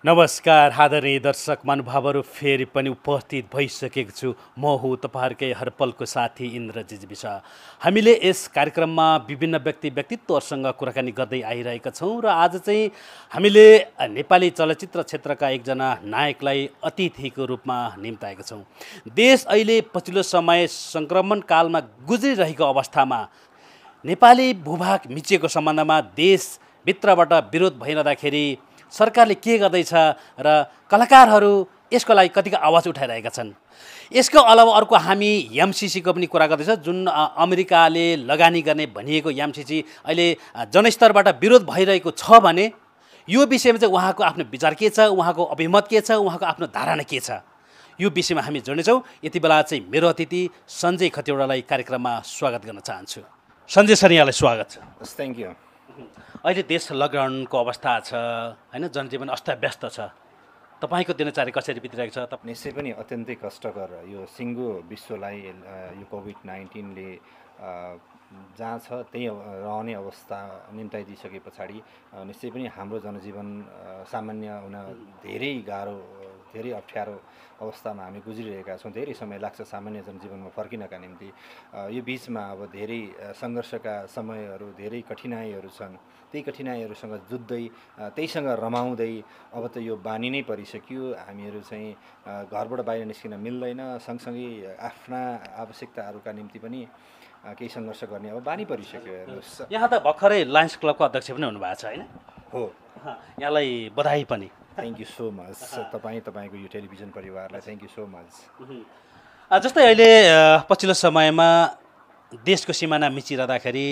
नमस्कार आदरणीय दर्शक महानुभावहरू फेरि पनि उपस्थित भइसकेको छु। म हुँ तपाईँहरूकै हरपलको साथी इन्द्रजित विश। हामीले यस कार्यक्रममा विभिन्न व्यक्तित्वहरूसँग कुराकानी गर्दै आइरहेका छौँ र आज चाहिँ हामीले नेपाली चलचित्र क्षेत्रका एकजना नायकलाई अतिथिको रूपमा निम्ताएका छौँ। देश अहिले पछिल्लो समय सङ्क्रमण कालमा गुज्रिरहेको अवस्थामा नेपाली भूभाग मिचिएको सम्बन्धमा देशभित्रबाट विरोध भइरहँदाखेरि सरकारले के गर्दैछ र कलाकारहरू यसको लागि कतिको आवाज उठाइरहेका छन्। यसको अलावा अर्को हामी एमसिसीको पनि कुरा गर्दैछ, जुन अमेरिकाले लगानी गर्ने भनिएको एमसिसी अहिले जनस्तरबाट विरोध भइरहेको छ भने यो विषयमा चाहिँ उहाँको आफ्नो विचार के छ, उहाँको अभिमत के छ, उहाँको आफ्नो धारणा के छ, यो विषयमा हामी जोड्नेछौँ। यति बेला चाहिँ मेरो अतिथि सञ्जय खतिवडालाई कार्यक्रममा स्वागत गर्न चाहन्छु। सञ्जय सर, यहाँलाई स्वागत छ। Thank you. अहिले देश लकडाउनको अवस्था छ हैन, जनजीवन अस्तव्यस्त छ। तपाईँको दिनचर्या कसरी बितिरहेको छ? निश्चय पनि अत्यन्तै कष्टकर यो सिङ्गो विश्वलाई यो कोभिड-19ले जहाँ छ त्यही रहने अवस्था निम्ताइदिइसके पछाडि निश्चय पनि हाम्रो जनजीवन सामान्य हुन धेरै गाह्रो, धेरै अप्ठ्यारो अवस्थामा हामी गुज्रिरहेका छौँ। धेरै समय लाग्छ सामान्य जनजीवनमा फर्किनका निम्ति। यो बिचमा अब धेरै सङ्घर्षका समयहरू, धेरै कठिनाइहरू छन्। त्यही कठिनाइहरूसँग जुझ्दै, त्यहीसँग रमाउँदै अब त यो बानी नै परिसक्यो। हामीहरू चाहिँ घरबाट बाहिर निस्किन मिल्दैन, सँगसँगै आफ्ना आवश्यकताहरूका निम्ति पनि केही सङ्घर्ष गर्ने अब बानी परिसक्यो। हेर्नुहोस्, यहाँ त भर्खरै लायन्स क्लबको अध्यक्ष पनि हुनुभएको छ होइन? हो, यहाँलाई बधाई पनि। Thank you so much. तपाईँको यो टेलिभिजन परिवारलाई थ्याङ्क यू सो मच। जस्तै अहिले पछिल्लो समयमा देशको सिमाना मिचिरहँदाखेरि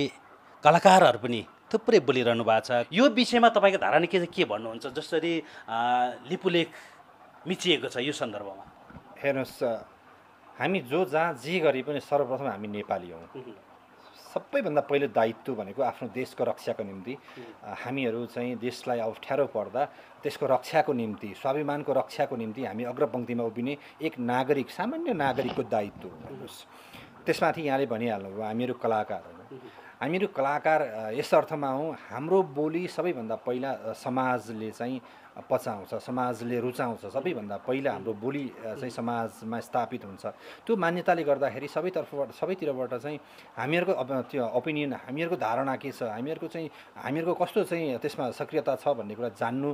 कलाकारहरू पनि थुप्रै बोलिरहनु भएको छ। यो विषयमा तपाईँको धारणा के भन्नुहुन्छ? जसरी लिपुलेख मिचिएको छ यो सन्दर्भमा। हेर्नुहोस्, हामी जहाँ जे गरे पनि सर्वप्रथम हामी नेपाली हौँ। सबैभन्दा पहिलो दायित्व भनेको आफ्नो देशको रक्षाको निम्ति हामीहरू चाहिँ देशलाई अप्ठ्यारो पर्दा त्यसको रक्षाको निम्ति, स्वाभिमानको रक्षाको निम्ति हामी अग्रपङ्क्तिमा उभिने एक नागरिक, सामान्य नागरिकको दायित्व हो। हेर्नुहोस्, त्यसमाथि यहाँले भनिहाल्नुभयो हामीहरू कलाकार हौँ। हामीहरू कलाकार यस अर्थमा हौँ, हाम्रो बोली सबैभन्दा पहिला समाजले चाहिँ पचाउँछ, समाजले रुचाउँछ। सबैभन्दा पहिला हाम्रो बोली चाहिँ समाजमा स्थापित हुन्छ। त्यो मान्यताले गर्दाखेरि सबैतिरबाट चाहिँ हामीहरूको त्यो ओपिनियन, हामीहरूको धारणा के छ, हामीहरूको कस्तो चाहिँ त्यसमा सक्रियता छ भन्ने कुरा जान्नु,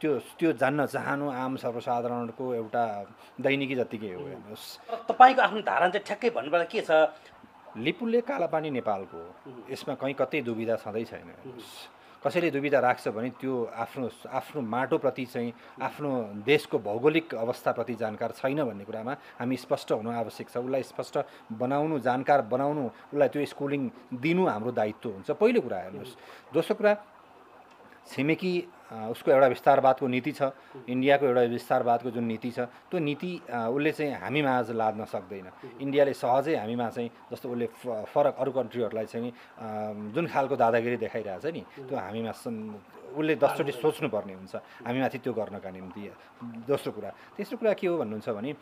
त्यो जान्न चाहनु आम सर्वसाधारणको एउटा दैनिकी जत्तिकै हो। हेर्नुहोस्, तपाईँको आफ्नो धारणा चाहिँ ठ्याक्कै भन्नुपर्दा के छ? लिपुलेख कालापानी नेपालको हो, यसमा कहीँ कतै दुविधा छँदै छैन। कसैले दुविधा राख्छ भने त्यो आफ्नो माटोप्रति चाहिँ, आफ्नो देशको भौगोलिक अवस्थाप्रति जानकार छैन भन्ने कुरामा हामी स्पष्ट हुनु आवश्यक छ। उसलाई स्पष्ट बनाउनु, जानकार बनाउनु, उसलाई त्यो स्कुलिङ दिनु हाम्रो दायित्व हुन्छ, पहिलो कुरा। हेर्नुहोस्, दोस्रो कुरा, छिमेकी उसको एउटा विस्तारवादको नीति छ, इन्डियाको एउटा विस्तारवादको जुन नीति छ, त्यो नीति उसले चाहिँ हामीमा आज लाद्न सक्दैन। इन्डियाले सहजै हामीमा चाहिँ, जस्तो उसले फरक अरू कन्ट्रीहरूलाई चाहिँ जुन खालको दादागिरी देखाइरहेछ नि, त्यो हामीमा उसले 10चोटि सोच्नुपर्ने हुन्छ हामीमाथि त्यो गर्नका निम्ति। दोस्रो कुरा। तेस्रो कुरा के हो भन्नुहुन्छ भने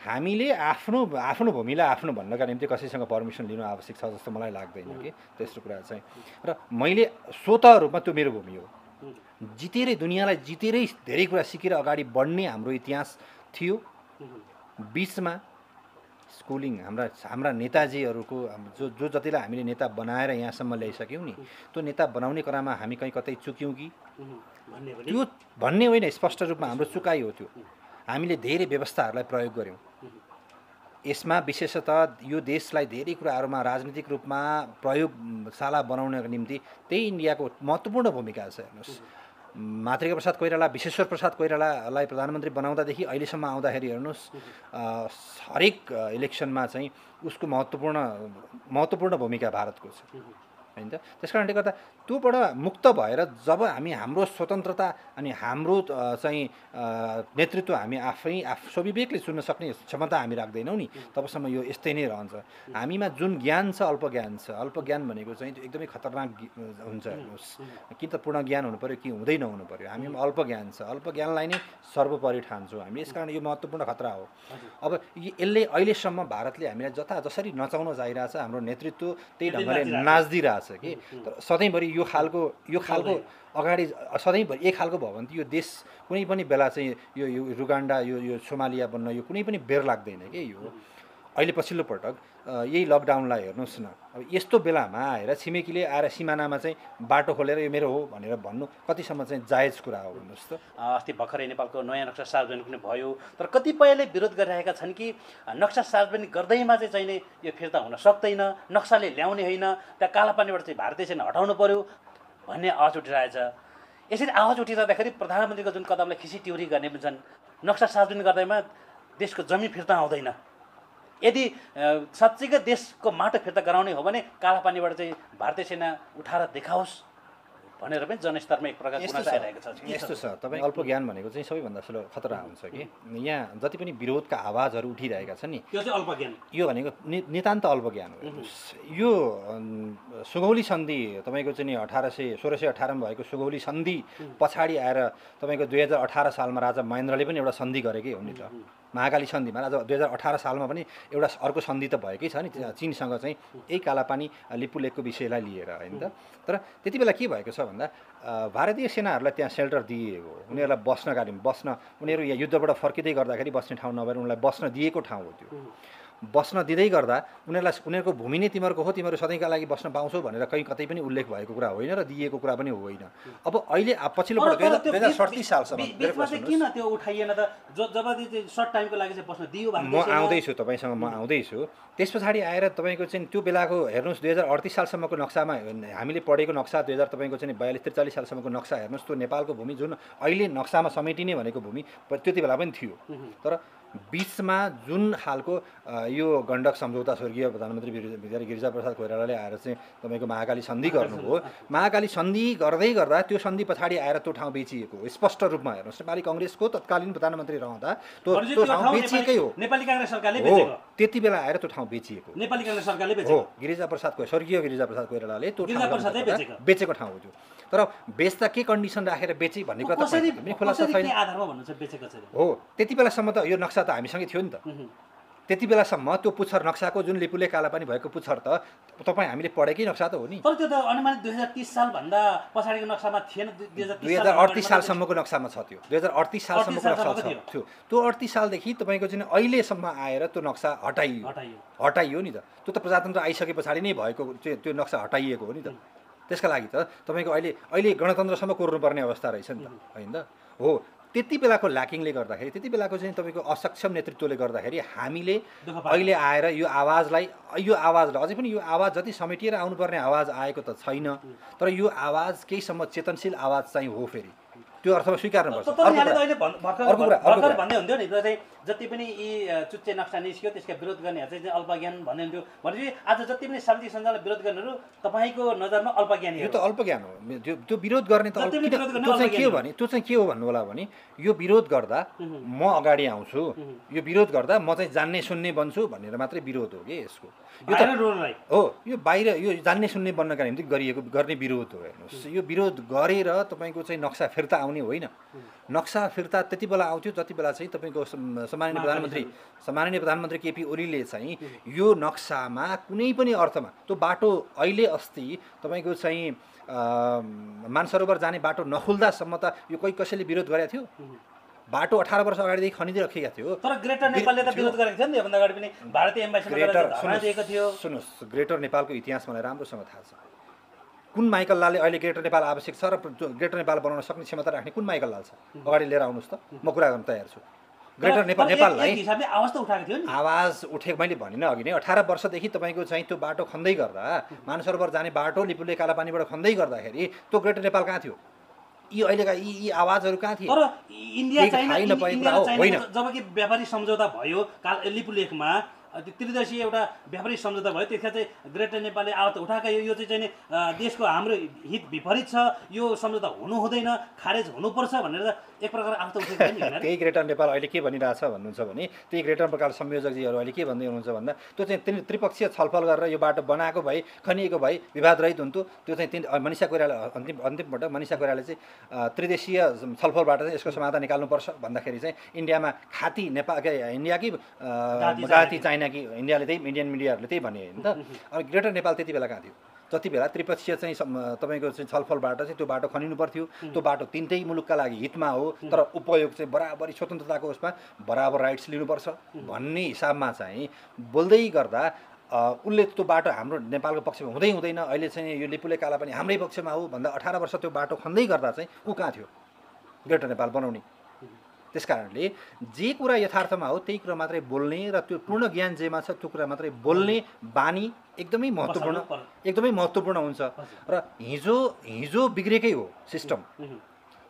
हामीले आफ्नो भूमिलाई आफ्नो भन्नका निम्ति कसैसँग पर्मिसन लिनु आवश्यक छ जस्तो मलाई लाग्दैन कि। तेस्रो कुरा चाहिँ, र मैले स्वतः रूपमा त्यो मेरो भूमि हो, दुनियाँलाई जितेरै धेरै कुरा सिकेर अगाडि बढ्ने हाम्रो इतिहास थियो। बिचमा स्कुलिङ हाम्रा नेताजीहरूको जो जतिलाई हामीले नेता बनाएर यहाँसम्म ल्याइसक्यौँ नि, त्यो नेता बनाउने क्रममा हामी कहीँ कतै चुक्यौँ कि त्यो भन्ने होइन, स्पष्ट रूपमा हाम्रो चुकाइ हो त्यो। हामीले धेरै व्यवस्थाहरूलाई प्रयोग गऱ्यौँ। यसमा विशेषतः यो देशलाई धेरै कुराहरूमा राजनीतिक रूपमा प्रयोगशाला बनाउनको निम्ति त्यही इन्डियाको महत्त्वपूर्ण भूमिका छ। हेर्नुहोस्, मातृका प्रसाद कोइराला, विश्वेश्वर प्रसाद कोइरालालाई प्रधानमन्त्री बनाउँदादेखि अहिलेसम्म आउँदाखेरि हेर्नुहोस्, हरेक इलेक्सनमा चाहिँ उसको महत्त्वपूर्ण भूमिका भारतको छ, होइन त? त्यस कारणले गर्दा त्योबाट मुक्त भएर जब हाम्रो स्वतन्त्रता अनि हाम्रो चाहिँ नेतृत्व हामी स्वविवेकले चुन्न सक्ने क्षमता हामी राख्दैनौँ नि, तबसम्म यो यस्तै नै रहन्छ। हामीमा जुन ज्ञान छ, अल्प ज्ञान छ। अल्प ज्ञान भनेको चाहिँ त्यो एकदमै खतरनाक हुन्छ। हेर्नुहोस्, कि त पूर्ण ज्ञान हुनु पऱ्यो कि हुँदै नहुनु पऱ्यो। हामीमा अल्प ज्ञान छ, अल्प ज्ञानलाई नै सर्वोपरि ठान्छौँ हामी। यस कारण यो महत्त्वपूर्ण खतरा हो। अब यसले अहिलेसम्म भारतले हामीलाई जसरी नचाउन चाहिरहेछ, हाम्रो नेतृत्व त्यही ढङ्गले नाच्दिरहेछ। लाग्छ कि तर सधैँभरि यो खालको अगाडि सधैँभरि एक खालको भयो भने त यो देश कुनै पनि बेला चाहिँ यो रुगान्डा यो सोमालिया बन्न यो कुनै पनि बेर लाग्दैन कि यो अहिले पछिल्लो पटक यही लकडाउनलाई हेर्नुहोस् न अब यस्तो बेलामा आएर छिमेकीले आएर सिमानामा चाहिँ बाटो खोलेर यो मेरो हो भनेर भन्नु कतिसम्म चाहिँ जायज कुरा हो भन्नुहोस् त। अस्ति भर्खरै नेपालको नयाँ नक्सा सार्वजनिक पनि भयो तर कतिपयले विरोध गरिरहेका छन् कि नक्सा सार्वजनिक गर्दैमा चाहिँ नि यो फिर्ता हुन सक्दैन, नक्साले ल्याउने होइन, त्यहाँ कालापानीबाट चाहिँ भारतीय सेना हटाउनु पर्यो भन्ने आवाज उठिरहेछ। यसरी आवाज उठिरहँदाखेरि प्रधानमन्त्रीको जुन कदमलाई खिसी टिउरी गर्ने पनि छन्, नक्सा सार्वजनिक गर्दैमा देशको जमिन फिर्ता आउँदैन, यदि साँच्चैकै देशको माटो फिर्ता गराउने हो भने कालापानीबाट चाहिँ भारतीय सेना उठाएर देखाओस् भनेर पनि जनस्तरमा एक प्रकारको गुनासो आइरहेको छ। यस्तो छ तपाईँ अल्प ज्ञान भनेको चाहिँ सबैभन्दा ठुलो खतरा हुन्छ कि यहाँ जति पनि विरोधका आवाजहरू उठिरहेका छन् नि त्यो चाहिँ अल्प ज्ञान, यो भनेको नितान्त अल्प ज्ञान हो। यो सुगौली सन्धि तपाईँको चाहिँ 1618मा भएको सुगौली सन्धि पछाडि आएर तपाईँको 2018 सालमा राजा महेन्द्रले पनि एउटा सन्धि गरेकै हो नि त, महाकाली सन्धिमा। राजा 2018 सालमा पनि एउटा अर्को सन्धि त भएकै छ नि चीनसँग चाहिँ यही कालापानी लिपुलेकको विषयलाई लिएर होइन त। तर त्यति बेला के भएको छ भन्दा भारतीय सेनाहरूलाई त्यहाँ सेल्टर दिएको, उनीहरूलाई बस्नका निम्ति उनीहरू यहाँ युद्धबाट फर्किँदै गर्दाखेरि बस्ने ठाउँ नभएर उनीहरूलाई बस्न दिएको ठाउँ हो त्यो। बस्न दिँदै गर्दा उनीहरूको भूमि नै तिमीहरूको हो, तिमीहरू सधैँका लागि बस्न पाउँछौ भनेर कहीँ कतै पनि उल्लेख भएको कुरा होइन र दिएको कुरा पनि होइन। अब अहिले पछिल्लो पटक 2037 सालसम्म किन त्यो उठाइएन त? जब सर्ट टाइमको लागि चाहिँ बस्न दियो म आउँदैछु तपाईँसँग, म आउँदैछु। त्यस पछाडि आएर तपाईँको चाहिँ त्यो बेलाको हेर्नुहोस् 2038 सालसम्मको नक्सामा हामीले पढेको नक्सा तपाईँको चाहिँ 42-43 सालसम्मको नक्सा हेर्नुहोस्, त्यो नेपालको भूमि जुन अहिले नक्सामा समेटिने भनेको भूमि त्यति बेला पनि थियो। तर बिचमा जुन खालको यो गण्डक सम्झौता स्वर्गीय प्रधानमन्त्री गिरिजाप्रसाद कोइरालाले आएर चाहिँ तपाईँको महाकाली सन्धि गर्नुभयो, महाकाली सन्धि गर्दै गर्दा त्यो सन्धि पछाडि आएर त्यो ठाउँ बेचिएको हो। स्पष्ट रूपमा हेर्नुहोस्, नेपाली कङ्ग्रेसको तत्कालीन प्रधानमन्त्री रहँदा त्यो ठाउँ बेचिएकै हो। नेपाली काङ्ग्रेस सरकारले हो, त्यति बेला आएर त्यो ठाउँ बेचिएको नेपाली काङ्ग्रेस सरकारले हो। स्वर्गीय गिरिजाप्रसाद कोइरालाले त्यो ठाउँ बेचेको ठाउँ हो त्यो। तर बेच्दा के कन्डिसन राखेर बेची भन्ने कुरा त खुलासा छैन हो। त्यति बेलासम्म त यो नक्सा त हामीसँगै थियो नि त। त्यति बेलासम्म त्यो पुच्छर नक्साको जुन लिपुले कालापानी भएको पुच्छर त तपाईँ हामीले पढेकै नक्सा त हो नि। तर त्यो त अनुमानित 2030 साल भन्दा पछाडिको नक्सामा थिएन। 2038 सालसम्मको नक्सामा छ त्यो। 2038 सालसम्मको नक्सा थियो। त्यो 38 सालदेखि तपाईँको चाहिँ अहिलेसम्म आएर त्यो नक्सा हटाइयो नि त। त्यो त प्रजातन्त्र आइसके पछाडि नै भएको त्यो नक्सा हटाइएको हो नि त। त्यसका लागि त तपाईँको अहिले गणतन्त्रसम्म कोर्नुपर्ने अवस्था रहेछ नि त होइन त हो। त्यति बेलाको ल्याकिङले गर्दाखेरि, त्यति बेलाको चाहिँ तपाईँको असक्षम नेतृत्वले गर्दाखेरि हामीले अहिले आएर यो आवाजलाई अझै पनि यो आवाज जति समेटिएर आउनुपर्ने आवाज आएको त छैन। तर यो आवाज केहीसम्म चेतनशील आवाज चाहिँ हो, फेरि त्यो अर्थमा स्वीकार्नुपर्छ। भन्दै हुन्थ्यो नि जति पनि यी चुच्चे नक्सा निस्क्यो त्यसका विरोध गर्नेहरू चाहिँ अल्पज्ञान भन्दै हुन्थ्यो। भनेपछि आज जति पनि शान्ति सञ्जाललाई विरोध गर्नेहरू तपाईँको नजरमा अल्पज्ञानी? यो त अल्पज्ञान हो। त्यो विरोध गर्ने त त्यो चाहिँ के हो भन्नु होला भने यो विरोध गर्दा म अगाडि आउँछु, यो विरोध गर्दा म चाहिँ जान्ने सुन्ने बन्छु भनेर मात्रै विरोध हो कि यसको। यो त हो, यो बाहिर यो जान्ने सुन्ने बन्नका निम्ति गर्ने विरोध हो। हेर्नुहोस्, यो विरोध गरेर तपाईँको चाहिँ नक्सा फिर्ता आउने होइन। नक्सा फिर्ता त्यति बेला आउँथ्यो जति बेला चाहिँ तपाईँको सम्माननीय प्रधानमन्त्री केपी ओलीले चाहिँ यो नक्सामा कुनै पनि अर्थमा त्यो बाटो अहिले अस्ति तपाईँको चाहिँ मानसरोवर जाने बाटो नखुल्दासम्म त यो कसैले विरोध गरेको थियो? बाटो 18 वर्ष अगाडिदेखि खनिदिई राखेका थियो। तर ग्रेटर नेपालले त विरोध गरेको थियो नि योभन्दा अगाडि पनि भारतीय एम्बासीमा धरना दिएको थियो। सुन्नुहोस्, ग्रेटर नेपालको इतिहास मलाई राम्रोसँग थाहा छ। कुन माइकल लालले अहिले ग्रेटर नेपाल आवश्यक छ र ग्रेटर नेपाल बनाउन सक्ने क्षमता राख्ने कुन माइकल लाल छ? अगाडि लिएर आउनुहोस् त, म कुरा गर्न तयार छु। ग्रेटर नेपाललाई आवाज उठेको मैले भनिनँ अघि नै। 18 वर्षदेखि तपाईँको चाहिँ त्यो बाटो खन्दै गर्दा, मानसरोवर जाने बाटो लिपुले कालापानीबाट खन्दै गर्दाखेरि त्यो ग्रेटर नेपाल कहाँ थियो? यी अहिलेका यी आवाजहरू कहाँ थिए? तर इन्डिया चाइना जबकि व्यापारी सम्झौता भयो लिपुलेखमा, त्रिदेशीय एउटा व्यापारिक सम्झौता भयो, त्यसका चाहिँ ग्रेटर नेपालले आवाज उठाएका यो चाहिँ देशको हाम्रो हित विपरीत छ, यो सम्झौता हुनु हुँदैन, खारेज हुनुपर्छ भनेर एक प्रकार आवाज उठेको नि। त्यही ग्रेटर नेपाल अहिले के भनिरहेछ भन्नुहुन्छ भने त्यही ग्रेटर नेपाल संयोजकजीहरू अहिले के भन्दै हुनुहुन्छ भन्दा त्यो चाहिँ त्रिपक्षीय छलफल गरेर यो बाटो बनाएको भए, खनिएको भए विवाद रहित हुन्थ्यो। त्यो चाहिँ मनिषा कोइराला अन्तिमपटक मनिषा कोइरालाले चाहिँ त्रिदेशीय छलफलबाट चाहिँ यसको समाधान निकाल्नुपर्छ भन्दाखेरि चाहिँ इन्डियामा खाती इन्डियाकै गाती चाइना कि इन्डियाले त्यही इन्डियन मिडियाहरूले त्यही भने होइन त। अब ग्रेटर नेपाल त्यति बेला कहाँ थियो? जति बेला त्रिपक्षीय चाहिँ तपाईँको चाहिँ छलफलबाट चाहिँ त्यो बाटो खनिनु पर्थ्यो, त्यो बाटो तिनटै मुलुकका लागि हितमा हो, तर उपयोग चाहिँ बराबरी स्वतन्त्रताको उसमा बराबर राइट्स लिनुपर्छ भन्ने हिसाबमा चाहिँ बोल्दै गर्दा उसले त्यो बाटो हाम्रो नेपालको पक्षमा हुँदै हुँदैन, अहिले चाहिँ यो लिपुले कालापानी हाम्रै पक्षमा हो भन्दा 18 वर्ष त्यो बाटो खन्दै गर्दा चाहिँ ऊ कहाँ थियो ग्रेटर नेपाल बनाउने। त्यस कारणले जे कुरा यथार्थमा हो त्यही कुरा मात्रै बोल्ने र त्यो पूर्ण ज्ञान जेमा छ त्यो कुरा मात्रै बोल्ने बानी एकदमै महत्त्वपूर्ण हुन्छ। र हिजो बिग्रेकै हो सिस्टम,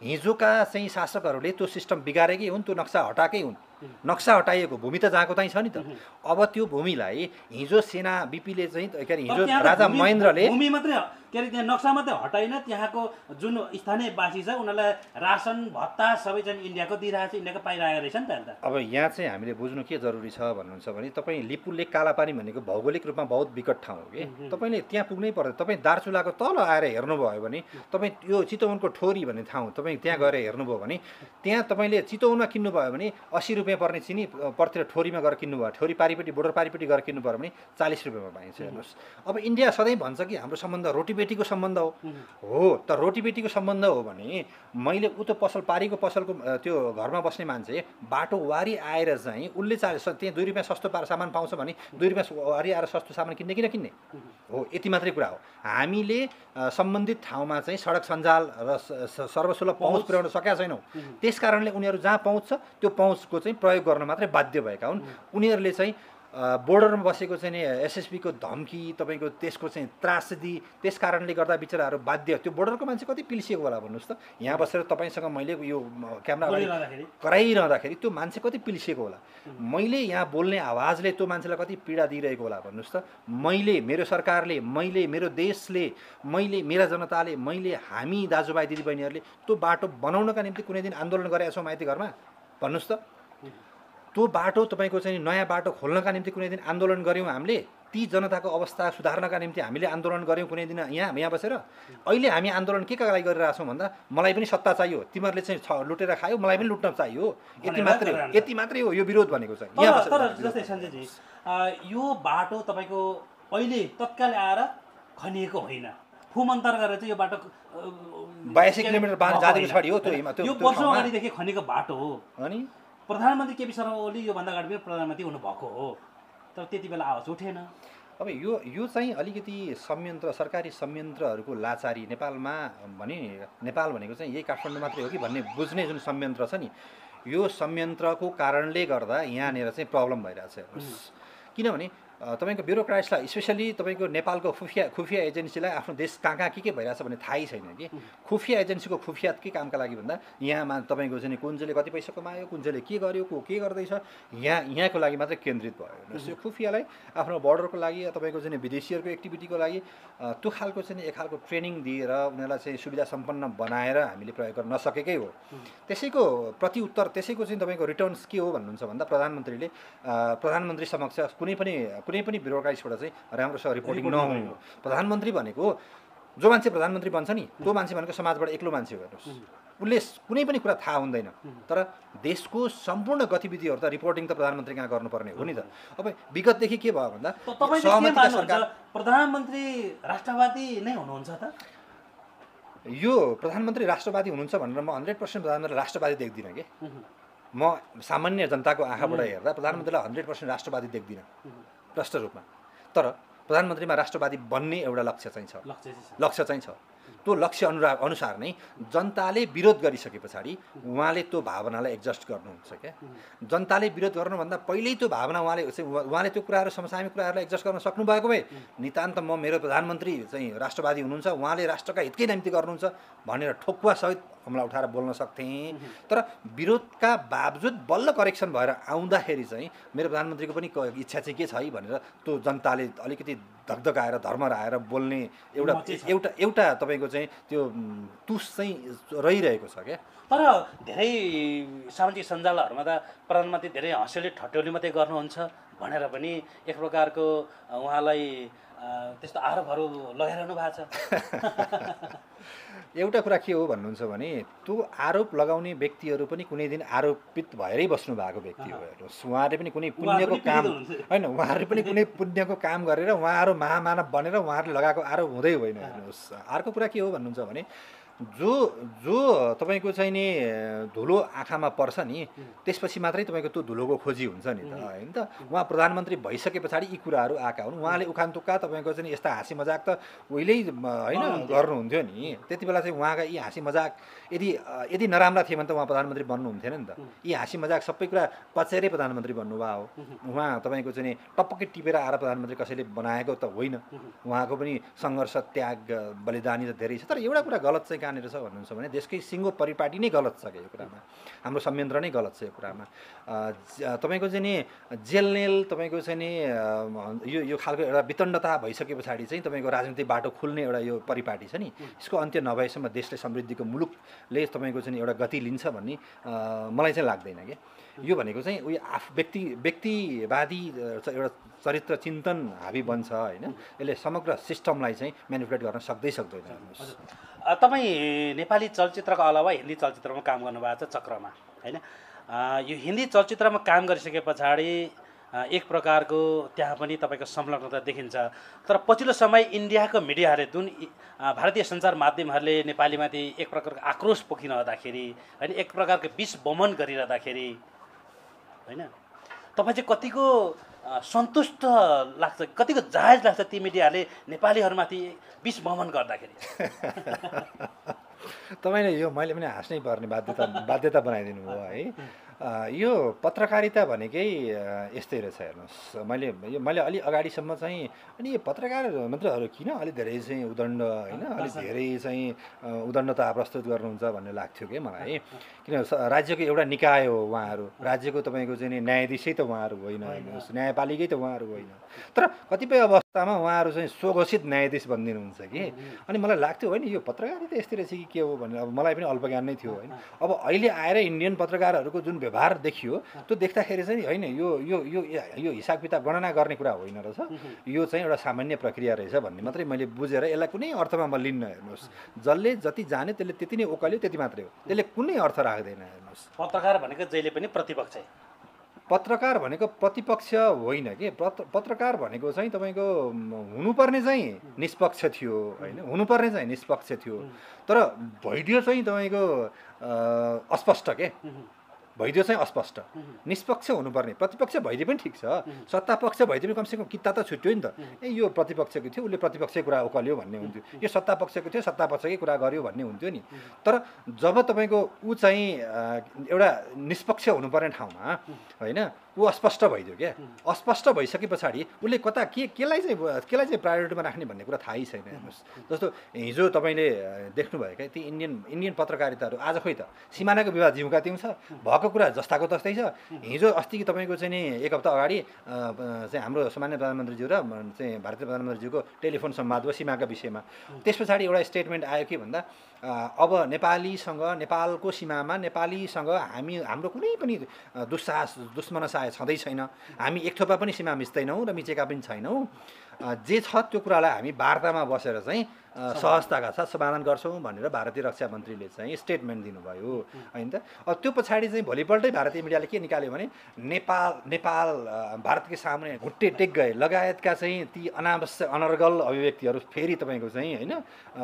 हिजोका चाहिँ शासकहरूले त्यो सिस्टम बिगारेकै हुन्, त्यो नक्सा हटाएकै हुन्। नक्सा हटाइएको भूमि त जहाँको त्यहीँ छ नि त। अब त्यो भूमिलाई हिजो सेना बिपीले चाहिँ के अरे हिजो राजा महेन्द्रले भूमि मात्रै के अरे त्यहाँ नक्सा मात्रै हटाइन, त्यहाँको जुन स्थानीय बासी छ उनीहरूलाई रासन भत्ता सबै चाहिँ इन्डियाको दिइरहेको छ, इन्डियाको पाइरहेको रहेछ नि त। अन्त अब यहाँ चाहिँ हामीले बुझ्नु के जरुरी छ भन्नुहुन्छ भने तपाईँ लिपु लेक कालापानी भनेको भौगोलिक रूपमा बहुत विकट ठाउँ हो कि, तपाईँले त्यहाँ पुग्नै पर्दैन। तपाईँ दार्चुलाको तल आएर हेर्नुभयो भने, तपाईँ यो चितवनको ठोरी भन्ने ठाउँ तपाईँ त्यहाँ गएर हेर्नुभयो भने, त्यहाँ तपाईँले चितवनमा किन्नुभयो भने 80 रुपियाँ पर्ने चिनी पर्तिर ठोरीमा गएर किन्नुभयो, ठोरी पारिपट्टि बोर्डर पारिपट्टि गएर किन्नु पर्यो भने 40 रुपियाँमा पाइन्छ। हेर्नुहोस्, अब इन्डिया सधैँ भन्छ कि हाम्रो सम्बन्ध रोटीबेटीको सम्बन्ध हो त रोटीबेटीको सम्बन्ध हो भने मैले ऊ त पसल पारीको पसलको त्यो घरमा बस्ने मान्छे बाटो वारी आएर चाहिँ उसले त्यहाँ 2 रुपियाँ सस्तो पाएर सामान पाउँछ भने 2 रुपियाँ वारी आएर सस्तो सामान किन्ने कि नकिन्ने हो, यति मात्रै कुरा हो। हामीले सम्बन्धित ठाउँमा चाहिँ सडक सञ्जाल र सर्वसुलभ पहुँच पुर्याउन सकेका छैनौँ। त्यस कारणले उनीहरू जहाँ पहुँच छ त्यो पहुँचको चाहिँ प्रयोग गर्न मात्रै बाध्य भएका हुन्। उनीहरूले चाहिँ बोर्डरमा बसेको चाहिँ नि एसएसबीको धम्की, तपाईँको त्यसको चाहिँ त्रासदी, त्यस कारणले गर्दा बिचराहरू बाध्य। त्यो बोर्डरको मान्छे कति पिल्सिएको होला भन्नुहोस् त। यहाँ बसेर तपाईँसँग मैले यो क्यामेरा कराइरहँदाखेरि त्यो मान्छे कति पिल्सिएको होला। मैले यहाँ बोल्ने आवाजले त्यो मान्छेलाई कति पीडा दिइरहेको होला भन्नुहोस् त। मैले, मेरो सरकारले, मैले, मेरो देशले, मैले, मेरा जनताले, मैले, हामी दाजुभाइ दिदीबहिनीहरूले त्यो बाटो बनाउनका निम्ति कुनै दिन आन्दोलन गरेका छौँ माइती घरमा भन्नुहोस् त। त्यो बाटो तपाईँको चाहिँ नयाँ बाटो खोल्नका निम्ति कुनै दिन आन्दोलन गऱ्यौँ हामीले, ती जनताको अवस्था सुधार्नका निम्ति हामीले आन्दोलन गऱ्यौँ कुनै दिन यहाँ बसेर। अहिले हामी आन्दोलन के का लागि गरिरहेछौँ भन्दा मलाई पनि सत्ता चाहियो, तिमीहरूले चाहिँ लुटेर खायो, मलाई पनि लुट्न चाहियो, यति मात्रै हो यो विरोध भनेको चाहिँ। जस्तै सञ्जयजी, यो बाटो तपाईँको अहिले तत्काल आएर खनिएको होइन, फुमन्तर गरेर चाहिँ यो बाटो 82 किलोमिटर जाँदैको छडी हो। त्यो वर्षौँ अगाडिदेखि खनेको बाटो हो। अनि प्रधानमन्त्री केपी शर्मा ओली योभन्दा अगाडि पनि प्रधानमन्त्री हुनुभएको हो, तर त्यति बेला आवाज उठेन। अब यो चाहिँ अलिकति सरकारी संयन्त्रहरूको लाचारी, नेपालमा भने नेपाल भनेको चाहिँ यही काठमाडौँ मात्रै हो कि भन्ने बुझ्ने जुन संयन्त्र छ नि, यो संयन्त्रको कारणले गर्दा यहाँनिर चाहिँ प्रब्लम भइरहेछ। किनभने तपाईँको ब्युरोक्राट्सलाई, स्पेसली तपाईँको नेपालको खुफिया एजेन्सीलाई आफ्नो देश कहाँ के भइरहेछ भन्ने थाहै छैन कि। खुफिया एजेन्सीको खुफिया के कामका लागि भन्दा यहाँमा तपाईँको चाहिँ कुन चाहिँले कति पैसा कमायो, कुन चाहिँले के गर्यो, को के गर्दैछ, यहाँको लागि मात्रै केन्द्रित भयो। यो खुफियालाई आफ्नो बोर्डरको लागि या तपाईँको चाहिँ विदेशीहरूको एक्टिभिटीको लागि त्यो खालको चाहिँ एक खालको ट्रेनिङ दिएर उनीहरूलाई चाहिँ सुविधा सम्पन्न बनाएर हामीले प्रयोग गर्न नसकेकै हो। त्यसैको प्रत्युत्तर, त्यसैको चाहिँ तपाईँको रिटर्न्स के हो भन्नुहुन्छ भन्दा प्रधानमन्त्री समक्ष कुनै पनि ब्युरोक्राट्सबाट चाहिँ राम्रोसँग रिपोर्टिङ नहुनु। प्रधानमन्त्री भनेको जो मान्छे प्रधानमन्त्री बन्छ नि त्यो मान्छे भनेको समाजबाट एक्लो मान्छे हो। हेर्नुहोस्, उसले कुनै पनि कुरा थाहा हुँदैन, तर देशको सम्पूर्ण गतिविधिहरू त रिपोर्टिङ त प्रधानमन्त्री कहाँ गर्नुपर्ने हो नि त। अब विगतदेखि के भयो भन्दा प्रधानमन्त्री राष्ट्रवादी नै हुनुहुन्छ त। यो प्रधानमन्त्री राष्ट्रवादी हुनुहुन्छ भनेर म 100% प्रधानमन्त्री राष्ट्रवादी देख्दिनँ कि। म सामान्य जनताको आँखाबाट हेर्दा प्रधानमन्त्रीलाई 100% राष्ट्रवादी देख्दिनँ प्रष्ट रूपमा। तर प्रधानमन्त्रीमा राष्ट्रवादी बन्ने एउटा लक्ष्य चाहिँ छ। त्यो लक्ष्य अनुसार नै जनताले विरोध गरिसके पछाडि उहाँले त्यो भावनालाई एडजस्ट गर्नुहुन्छ क्या। जनताले विरोध गर्नुभन्दा पहिल्यै त्यो भावना उहाँले त्यो कुराहरू समसामयिक कुराहरूलाई एडजस्ट गर्न सक्नुभएको भए नितान्त मेरो प्रधानमन्त्री चाहिँ राष्ट्रवादी हुनुहुन्छ, उहाँले राष्ट्रका हितकै निम्ति गर्नुहुन्छ भनेर ठोक्वासहित हमलाई उठाएर बोल्न सक्थेँ। तर विरोधका बावजुद बल्ल करेक्सन भएर आउँदाखेरि चाहिँ मेरो प्रधानमन्त्रीको पनि इच्छा चाहिँ के छ है भनेर त्यो जनताले अलिकति धकधकाएर धर्मर आएर बोल्ने एउटा तपाईँको चाहिँ त्यो तुस चाहिँ रहिरहेको छ क्या। तर धेरै सामाजिक सञ्जालहरूमा त प्रधानमन्त्री धेरै हँस्यले ठट्यौली मात्रै गर्नुहुन्छ भनेर पनि एक प्रकारको उहाँलाई त्यस्तो आरोपहरू लगाइरहनु भएको छ? एउटा कुरा के हो भन्नुहुन्छ भने त्यो आरोप लगाउने व्यक्तिहरू पनि कुनै दिन आरोपित भएरै बस्नु भएको व्यक्ति हो हेर्नुहोस्। उहाँहरूले पनि कुनै पुण्यको काम होइन, उहाँहरूले पनि कुनै पुण्यको काम गरेर उहाँहरू महामानव बनेर उहाँहरूले लगाएको आरोप हुँदै होइन हेर्नुहोस्। अर्को कुरा के हो भन्नुहुन्छ भने जो जो तपाईँको चाहिँ नि धुलो आँखामा पर्छ नि त्यसपछि मात्रै तपाईँको त्यो धुलोको खोजी हुन्छ नि त होइन त। उहाँ प्रधानमन्त्री भइसके पछाडि यी कुराहरू आएका हुन्। उहाँले उखान तुक्का तपाईँको चाहिँ यस्ता हाँसी मजाक त उहिल्यै होइन गर्नुहुन्थ्यो नि। त्यति बेला चाहिँ उहाँका यी हाँसी मजाक यदि नराम्रा थिए भने त उहाँ प्रधानमन्त्री बन्नुहुन्थेन नि त। यी हाँसी मजाक सबै कुरा पचेरै प्रधानमन्त्री बन्नुभयो हो। उहाँ तपाईँको चाहिँ टपक्कै टिपेर आएर प्रधानमन्त्री कसैले बनाएको त होइन। उहाँको पनि सङ्घर्ष त्याग बलिदानी त धेरै छ। तर एउटा कुरा गलत चाहिँ कहाँनिर छ भन्नुहुन्छ भने देशकै सिङ्गो परिपाटी नै गलत छ क्या यो कुरामा। हाम्रो संयन्त्र नै गलत छ यो कुरामा। तपाईँको चाहिँ नि जेलनेल तपाईँको चाहिँ नि यो खालको एउटा वितण्डता भइसके पछाडि चाहिँ तपाईँको राजनीतिक बाटो खुल्ने एउटा यो परिपाटी छ नि यसको अन्त्य नभएसम्म देशले समृद्धिको मुलुकले तपाईँको चाहिँ एउटा गति लिन्छ भन्ने मलाई चाहिँ लाग्दैन क्या। यो भनेको चाहिँ उयो व्यक्तिवादी एउटा चरित्र चिन्तन हाबी बन्छ होइन। यसले समग्र सिस्टमलाई चाहिँ म्यानिपुलेट गर्न सक्दैन। तपाईँ नेपाली चलचित्रको अलावा हिन्दी चलचित्रमा काम गर्नुभएको छ चक्रमा होइन। यो हिन्दी चलचित्रमा काम गरिसके पछाडि एक प्रकारको त्यहाँ पनि तपाईँको संलग्नता देखिन्छ। तर पछिल्लो समय इन्डियाको मिडियाहरूले जुन भारतीय सञ्चार माध्यमहरूले नेपालीमाथि एक प्रकारको आक्रोश पोखिरहँदाखेरि होइन, एक प्रकारको विष बमन गरिरहँदाखेरि होइन, तपाईँ चाहिँ कतिको सन्तुष्ट लाग्छ, कतिको जायज लाग्छ ती मिडियाहरूले नेपालीहरूमाथि विष बमन गर्दाखेरि? तपाईँले यो मैले पनि हाँस्नै पर्ने बाध्यता बनाइदिनु भयो है। यो पत्रकारिता भनेकै यस्तै रहेछ हेर्नुहोस्। मैले अलि अगाडिसम्म चाहिँ अनि यो पत्रकार मित्रहरू किन अलि धेरै चाहिँ उदण्ड होइन, अलि धेरै चाहिँ उदण्डता प्रस्तुत गर्नुहुन्छ भन्ने लाग्थ्यो क्या मलाई। किन राज्यको एउटा निकाय हो उहाँहरू, राज्यको तपाईँको चाहिँ नि न्यायाधीशै त उहाँहरू होइन हेर्नुहोस्, न्यायपालिकै त उहाँहरू होइन। तर कतिपय अवस्थामा उहाँहरू चाहिँ स्वघोषित न्यायाधीश बनिदिनुहुन्छ कि। अनि मलाई लाग्थ्यो होइन यो पत्रकारिता यस्तै रहेछ कि के हो भनेर। अब मलाई पनि अल्पज्ञान नै थियो होइन। अब अहिले आएर इन्डियन पत्रकारहरूको जुन व्यवहार देखियो त्यो देख्दाखेरि चाहिँ होइन यो यो यो यो हिसाब किताब गणना गर्ने कुरा होइन रहेछ, यो चाहिँ एउटा सामान्य प्रक्रिया रहेछ भन्ने मात्रै मैले बुझेर यसलाई कुनै अर्थमा म लिन्न हेर्नुहोस्। जसले जति जाने त्यसले त्यति नै ओकाल्यो त्यति मात्रै हो, त्यसले कुनै अर्थ राख्दैन हेर्नुहोस्। पत्रकार भनेको जहिले पनि प्रतिपक्ष, पत्रकार भनेको प्रतिपक्ष होइन कि। पत्रकार भनेको चाहिँ तपाईँको हुनुपर्ने चाहिँ निष्पक्ष थियो होइन, हुनुपर्ने चाहिँ निष्पक्ष थियो। तर भइदियो चाहिँ तपाईँको अस्पष्ट के, भइदियो चाहिँ अस्पष्ट। निष्पक्ष हुनुपर्ने प्रतिपक्ष भइदिए पनि ठिक छ, सत्तापक्ष भइदिए पनि कमसेकम किता त छुट्यो नि त। यो प्रतिपक्षको थियो उसले प्रतिपक्षकै कुरा उकाल्यो भन्ने हुन्थ्यो, यो सत्तापक्षको थियो सत्तापक्षकै कुरा गर्यो भन्ने हुन्थ्यो नि। तर जब तपाईँको ऊ चाहिँ एउटा निष्पक्ष हुनुपर्ने ठाउँमा होइन ऊ अस्पष्ट भइदियो क्या। अस्पष्ट भइसके पछाडि उसले केलाई चाहिँ प्रायोरिटीमा राख्ने भन्ने कुरा थाहै छैन हेर्नुहोस्। जस्तो हिजो तपाईँले देख्नुभयो क्या ती इन्डियन पत्रकारिताहरू आज खोइ त सिमानाको विवाद जिउँका त्यौँ छ, भएको कुरा जस्ताको तस्तै छ। हिजो अस्ति तपाईँको चाहिँ नि एक हप्ता अगाडि चाहिँ हाम्रो सामान्य प्रधानमन्त्रीज्यू र चाहिँ भारतीय प्रधानमन्त्रीज्यूको टेलिफोन संवाद भयो सीमाका विषयमा। त्यस पछाडि एउटा स्टेटमेन्ट आयो के भन्दा अब नेपालीसँग नेपालको सीमामा नेपालीसँग हाम्रो कुनै पनि दुश्मनसाय छँदै छैन, हामी एक थोपा पनि सीमा मिच्दैनौँ र मिचेका पनि छैनौँ। जे छ त्यो कुरालाई हामी वार्तामा बसेर चाहिँ सहजताका साथ समाधान गर्छौँ भनेर भारतीय रक्षा मन्त्रीले चाहिँ स्टेटमेन्ट दिनुभयो होइन त। अब त्यो पछाडि चाहिँ भोलिपल्टै भारतीय मिडियाले के निकाल्यो भने नेपाल भारतकै सामने घुट्टे टेक गए लगायतका चाहिँ ती अनावश्यक अनर्गल अभिव्यक्तिहरू फेरि तपाईँको चाहिँ होइन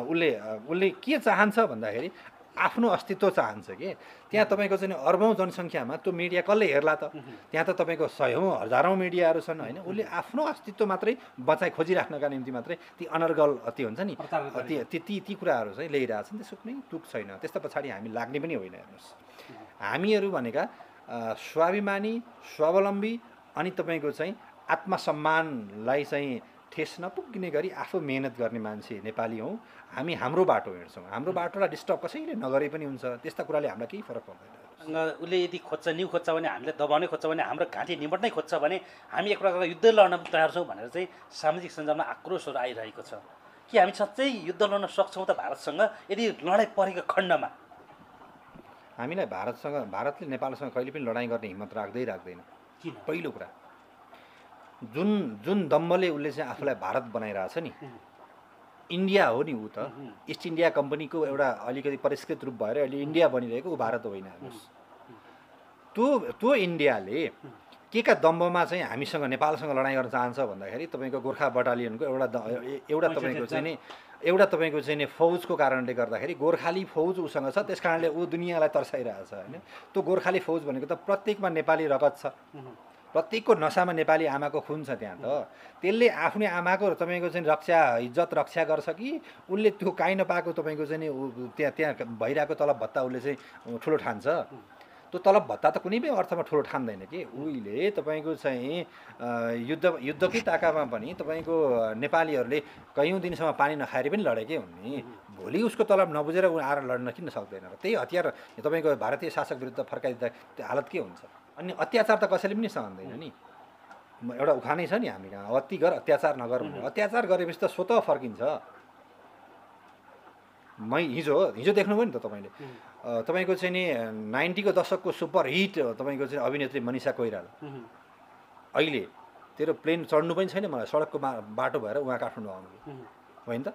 उसले के चाहन्छ भन्दाखेरि आफ्नो अस्तित्व चाहन्छ कि। त्यहाँ तपाईँको चाहिँ अर्बौँ जनसङ्ख्यामा त्यो मिडिया कसले हेर्ला त? त्यहाँ त तपाईँको सयौँ हजारौँ मिडियाहरू छन् होइन। उसले आफ्नो अस्तित्व मात्रै बचाइ खोजिराख्नका निम्ति मात्रै ती अनर्गल ती हुन्छ नि ती कुराहरू चाहिँ ल्याइरहेछन्। त्यसको कुनै तुक छैन, त्यस्तो पछाडि हामी लाग्ने पनि होइन हेर्नुहोस्। हामीहरू भनेका स्वाभिमानी स्वावलम्बी अनि तपाईँको चाहिँ आत्मसम्मानलाई चाहिँ ठेस नपुग्ने गरी आफू मेहनत गर्ने मान्छे नेपाली हौँ हामी। हाम्रो बाटो हिँड्छौँ, हाम्रो बाटोलाई डिस्टर्ब कसैले नगरे पनि हुन्छ, त्यस्ता कुराले हामीलाई केही फरक पर्दैन। उसले यदि न्यु खोज्छ भने हामीले दबाउनै खोज्छ भने हाम्रो घाँटी निमट्नै खोज्छ भने हामी एक प्रकारको युद्ध लड्न तयार छौँ भनेर चाहिँ सामाजिक सञ्जालमा आक्रोशहरू आइरहेको छ कि हामी साँच्चै युद्ध लड्न सक्छौँ त भारतसँग यदि लडाइँ परेको खण्डमा? हामीलाई भारतले नेपालसँग कहिले पनि लडाइँ गर्ने हिम्मत राख्दैन। पहिलो कुरा जुन जुन दम्बले उसले चाहिँ आफूलाई भारत बनाइरहेछ नि, इन्डिया हो नि ऊ त। इस्ट इन्डिया कम्पनीको एउटा अलिकति परिष्कृत रूप भएर अहिले इन्डिया बनिरहेको, ऊ भारत होइन हेर्नुहोस्। त्यो इन्डियाले के का दम्बमा चाहिँ हामीसँग नेपालसँग लडाइँ गर्न चाहन्छ भन्दाखेरि तपाईँको गोर्खा बटालियनको एउटा तपाईँको चाहिँ नि फौजको कारणले गर्दाखेरि गोर्खाली फौज उसँग छ, त्यस कारणले ऊ दुनियाँलाई तर्साइरहेछ होइन। त्यो गोर्खाली फौज भनेको त प्रत्येकमा नेपाली रगत छ, प्रत्येकको नसामा नेपाली आमाको खुन छ त्यहाँ त। त्यसले आफ्नै आमाको तपाईँको चाहिँ इज्जत रक्षा गर्छ कि उसले त्यो काहीँ नपाएको तपाईँको चाहिँ नि त्यहाँ भइरहेको तलब भत्ता उसले चाहिँ ठुलो ठान्छ? त्यो तलब भत्ता त कुनै पनि अर्थमा ठुलो ठान्दैन कि। उहिले तपाईँको चाहिँ युद्धकै ताकामा पनि तपाईँको नेपालीहरूले कैयौँ दिनसम्म पानी नखाएर पनि लडेकै हुन् नि। भोलि उसको तलब नबुझेर ऊ आएर लड्न किन सक्दैन र? त्यही हतियार तपाईँको भारतीय शासक विरुद्ध फर्काइदिँदा त्यो हालत के हुन्छ? अनि अत्याचार त कसैले पनि सहँदैन नि। एउटा उखानै छ नि हामी कहाँ, अति गर अत्याचार नगर। अत्याचार गरेपछि त स्वतः फर्किन्छ। हिजो देख्नुभयो नि त तपाईँले, तपाईँको चाहिँ नि 90को दशकको सुपरहिट तपाईँको चाहिँ अभिनेत्री मनिषा कोइराला अहिले तेरो प्लेन चढ्नु पनि छैन मलाई, सडकको बाटो भएर उहाँ काठमाडौँ आउनु होइन त।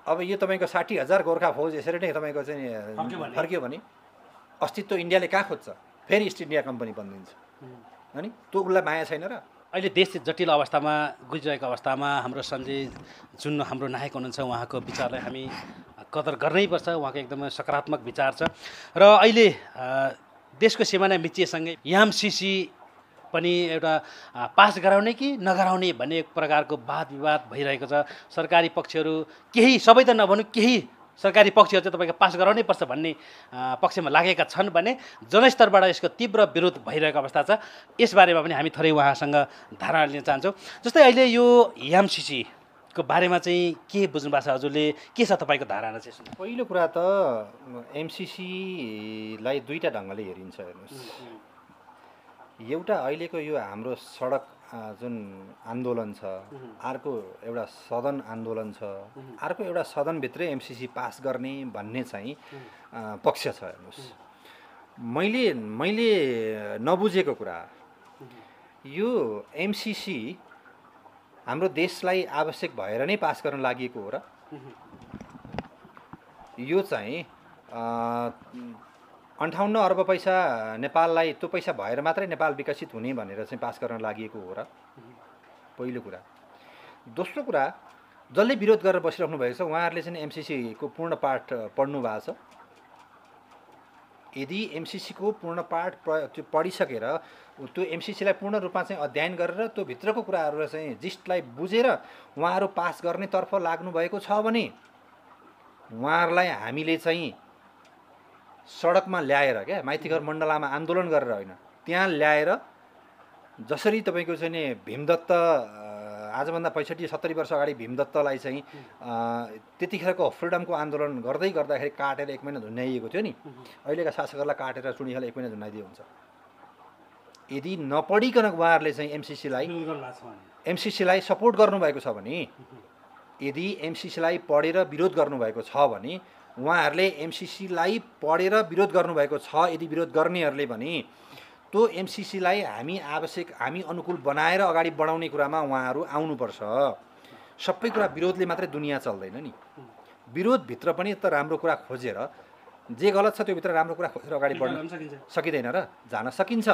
अब यो तपाईँको 60,000 गोर्खा फौज यसरी नै तपाईँको चाहिँ फर्क्यो भने अस्तित्व इन्डियाले कहाँ खोज्छ? फेरि इस्ट इन्डिया कम्पनी बनिदिन्छ अनि त्यो उसलाई माया छैन र? अहिले देश जटिल अवस्थामा गुजिरहेको अवस्थामा हाम्रो सञ्जय जुन हाम्रो नायक हुनुहुन्छ उहाँको विचारलाई हामी कदर गर्नैपर्छ। उहाँको एकदमै सकारात्मक विचार छ र अहिले देशको सिमाना मिचिएसँगै एमसिसी पनि एउटा पास गराउने कि नगराउने भन्ने एक प्रकारको वाद विवाद भइरहेको छ। सरकारी पक्षहरू केही, सबै त नभनौँ, केही सरकारी पक्षहरू चाहिँ तपाईँको पास गराउनै पर्छ भन्ने पक्षमा लागेका छन् भने जनस्तरबाट यसको तीव्र विरोध भइरहेको अवस्था छ। यसबारेमा पनि हामी थोरै उहाँसँग धारणा लिन चाहन्छौँ। जस्तै अहिले यो एमसिसीको बारेमा चाहिँ के बुझ्नु भएको छ हजुरले, के छ तपाईँको धारणा चाहिँ? पहिलो कुरा त एमसिसीलाई दुईवटा ढङ्गले हेरिन्छ हेर्नुहोस्। एउटा अहिलेको यो हाम्रो सडक जुन आन्दोलन छ, अर्को एउटा सदन आन्दोलन छ, अर्को एउटा सदनभित्रै एमसिसी पास गर्ने भन्ने चाहिँ पक्ष छ हेर्नुहोस्। मैले नबुझेको कुरा यो एमसिसी हाम्रो देशलाई आवश्यक भएर नै पास गर्न लागि हो र? यो चाहिँ 58 अर्ब पैसा नेपाललाई, त्यो पैसा भएर मात्रै नेपाल विकसित हुने भनेर चाहिँ पास गर्न लागि हो र? पहिलो कुरा। दोस्रो कुरा, जसले विरोध गरेर बसिराख्नु भएको छ उहाँहरूले चाहिँ एमसिसीको पूर्ण पाठ पढ्नु भएको छ। यदि एमसिसीको पूर्ण पाठ त्यो पढिसकेर त्यो एमसिसीलाई पूर्ण रूपमा चाहिँ अध्ययन गरेर त्यो भित्रको कुराहरू चाहिँ जिस्टलाई बुझेर उहाँहरू पास गर्नेतर्फ लाग्नु भएको छ भने उहाँहरूलाई हामीले चाहिँ सडकमा ल्याएर क्या माइतीघर मण्डलामा आन्दोलन गरेर होइन, त्यहाँ ल्याएर जसरी तपाईँको चाहिँ नि भीमदत्त आजभन्दा 65-70 वर्ष अगाडि भीमदत्तलाई चाहिँ त्यतिखेरको फ्रिडमको आन्दोलन गर्दै गर्दाखेरि काटेर 1 महिना झुन्याइएको थियो नि, अहिलेका शासकहरूलाई काटेर चुनिखेर 1 महिना झुन्याइदियो हुन्छ। यदि नपढिकन उहाँहरूले चाहिँ एमसिसीलाई सपोर्ट गर्नुभएको छ भने, यदि एमसिसीलाई पढेर विरोध गर्नुभएको छ भने, उहाँहरूले एमसिसीलाई पढेर विरोध गर्नुभएको छ यदि विरोध गर्नेहरूले भने त्यो एमसिसीलाई हामी अनुकूल बनाएर अगाडि बढाउने कुरामा उहाँहरू आउनुपर्छ। सबै कुरा विरोधले मात्रै दुनियाँ चल्दैन नि। विरोधभित्र पनि त राम्रो कुरा खोजेर, जे गलत छ त्यो भित्र राम्रो कुरा खोजेर अगाडि बढ्न सकिँदैन र? जान सकिन्छ।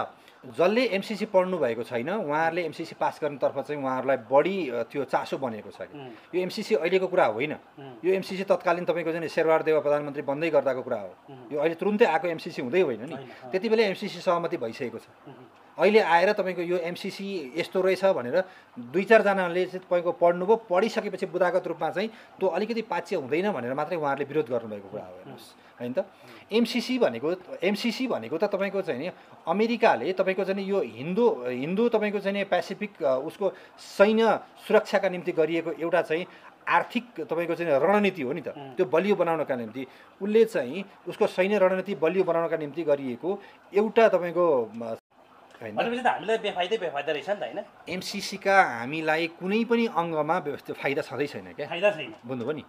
जसले एमसिसी पढ्नु भएको छैन उहाँहरूले एमसिसी पास गर्नेतर्फ चाहिँ उहाँहरूलाई बढी त्यो चासो बनेको छ। यो एमसिसी अहिलेको कुरा होइन, यो एमसिसी तत्कालीन तपाईँको चाहिँ शेरबहादुर देउवा प्रधानमन्त्री बन्दै गर्दाको कुरा हो। यो अहिले तुरुन्तै आएको एमसिसी हुँदै होइन नि, त्यति बेला एमसिसी सहमति भइसकेको छ। अहिले आएर तपाईँको यो एमसिसी यस्तो रहेछ भनेर 2-4 जनाले चाहिँ तपाईँको पढ्नुभयो, पढिसकेपछि बुदागत रूपमा चाहिँ त्यो अलिकति पाच्य हुँदैन भनेर मात्रै उहाँहरूले विरोध गर्नुभएको कुरा हो हेर्नुहोस् होइन त। एमसिसी भनेको त तपाईँको चाहिँ नि अमेरिकाले तपाईँको चाहिँ यो हिन्दू तपाईँको चाहिँ नि पेसिफिक उसको सैन्य सुरक्षाका निम्ति गरिएको एउटा चाहिँ आर्थिक तपाईँको चाहिँ रणनीति हो नि त। त्यो बलियो बनाउनका निम्ति उसले चाहिँ उसको सैन्य रणनीति बलियो बनाउनका निम्ति गरिएको एउटा तपाईँको एमसिसीका हामीलाई कुनै पनि अङ्गमा फाइदा छँदै छैन क्या, बुझ्नुभयो नि।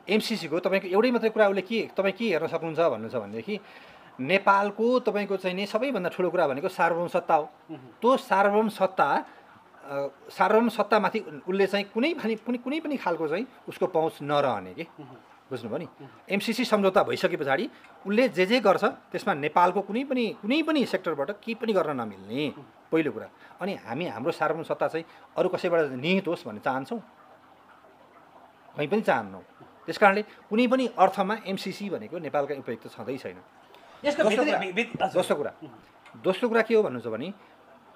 एमसिसीको तपाईँको एउटै मात्रै कुरा उसले तपाईँ के हेर्न सक्नुहुन्छ भन्नु छ भनेदेखि नेपालको तपाईँको चाहिँ नि सबैभन्दा ठुलो कुरा भनेको सार्वभौम सत्ता हो। त्यो सार्वभौम सत्ता सार्वभौम सत्तामाथि उसले चाहिँ कुनै पनि खालको चाहिँ उसको पहुँच नरहने के बुझ्नुभयो नि। एमसिसी सम्झौता भइसके पछाडि उसले जे गर्छ त्यसमा नेपालको कुनै पनि सेक्टरबाट केही पनि गर्न नमिल्ने पहिलो कुरा। अनि हामी हाम्रो सार्वभौम सत्ता चाहिँ अरू कसैबाट निहित होस् भन्ने चाहन्छौँ? कहीँ पनि चाहन्नौँ। त्यस कारणले कुनै पनि अर्थमा एमसिसी भनेको नेपालका उपयुक्त छँदै छैन। दोस्रो कुरा के हो भन्नुहुन्छ भने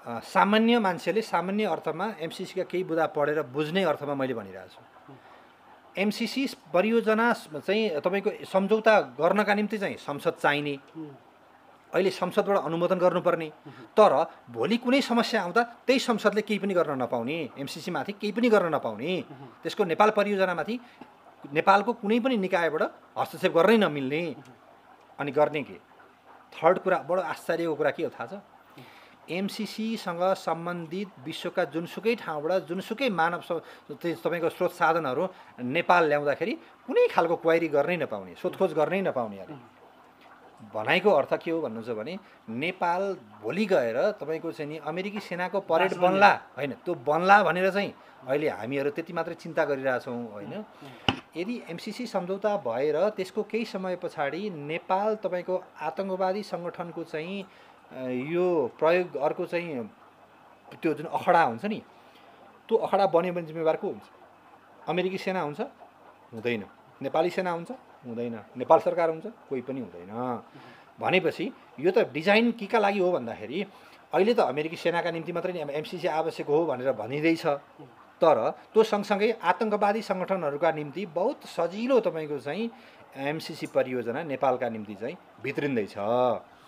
सामान्य मान्छेले सामान्य अर्थमा एमसिसीका केही बुँदा पढेर बुझ्ने अर्थमा मैले भनिरहेको छु। एमसिसी परियोजना चाहिँ तपाईँको सम्झौता गर्नका निम्ति चाहिँ संसद चाहिने, अहिले संसदबाट अनुमोदन गर्नुपर्ने, तर भोलि कुनै समस्या आउँदा त्यही संसदले केही पनि गर्न नपाउने, एमसिसी माथि केही पनि गर्न नपाउने, त्यसको नेपाल परियोजनामाथि नेपालको कुनै पनि निकायबाट हस्तक्षेप गर्नै नमिल्ने। अनि गर्ने के? थर्ड कुरा बडो आश्चर्यको कुरा के हो थाहा छ? एमसिसीसँग सम्बन्धित विश्वका जुनसुकै ठाउँबाट जुनसुकै मानव तपाईँको स्रोत साधनहरू नेपाल ल्याउँदाखेरि कुनै खालको क्वाइरी गर्नै नपाउने, सोधखोज गर्नै नपाउने। अरे भनाइको अर्थ के हो भन्नुहुन्छ भने नेपाल भोलि गएर तपाईँको चाहिँ नि अमेरिकी सेनाको परेड बन्ला होइन, त्यो बन्ला भनेर चाहिँ अहिले हामीहरू त्यति मात्रै चिन्ता गरिरहेछौँ होइन। यदि एमसिसी सम्झौता भएर त्यसको केही समय पछाडि नेपाल तपाईँको आतङ्कवादी सङ्गठनको चाहिँ यो प्रयोग अर्को चाहिँ त्यो जुन अखडा हुन्छ नि, त्यो अखडा बन्यो भने जिम्मेवार को हुन्छ? अमेरिकी सेना हुन्छ? हुँदैन। नेपाली सेना हुन्छ? हुँदैन। नेपाल सरकार हुन्छ? कोही पनि हुँदैन। भनेपछि यो त डिजाइन केका लागि हो भन्दाखेरि अहिले त अमेरिकी सेनाका निम्ति मात्रै एमसिसी आवश्यक हो भनेर भनिँदैछ, तर त्यो सँगसँगै आतङ्कवादी सङ्गठनहरूका निम्ति बहुत सजिलो तपाईँको चाहिँ एमसिसी परियोजना नेपालका निम्ति चाहिँ भित्रिँदैछ।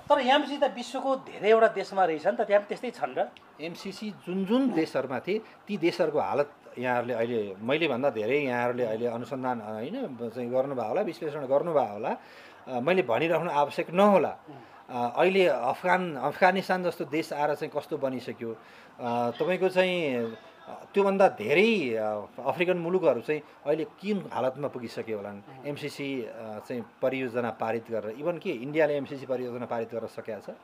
तर एमसिसी त विश्वको धेरैवटा देशमा रहेछ नि त, त्यहाँ त्यस्तै छन् र। एमसिसी जुन देशहरूमा थिए ती देशहरूको हालत यहाँहरूले अहिले मैले भन्दा धेरै यहाँहरूले अहिले अनुसन्धान होइन चाहिँ गर्नुभयो होला, विश्लेषण गर्नुभयो होला, मैले भनिराख्नु आवश्यक नहोला। अहिले अफगानिस्तान जस्तो देश आएर चाहिँ कस्तो बनिसक्यो, तपाईँको चाहिँ त्योभन्दा धेरै अफ्रिकन मुलुकहरू चाहिँ अहिले किन हालतमा पुगिसक्यो होलान् एमसिसी चाहिँ परियोजना पारित गरेर। इभन के इन्डियाले एमसिसी परियोजना पारित गर्न सकेको छ?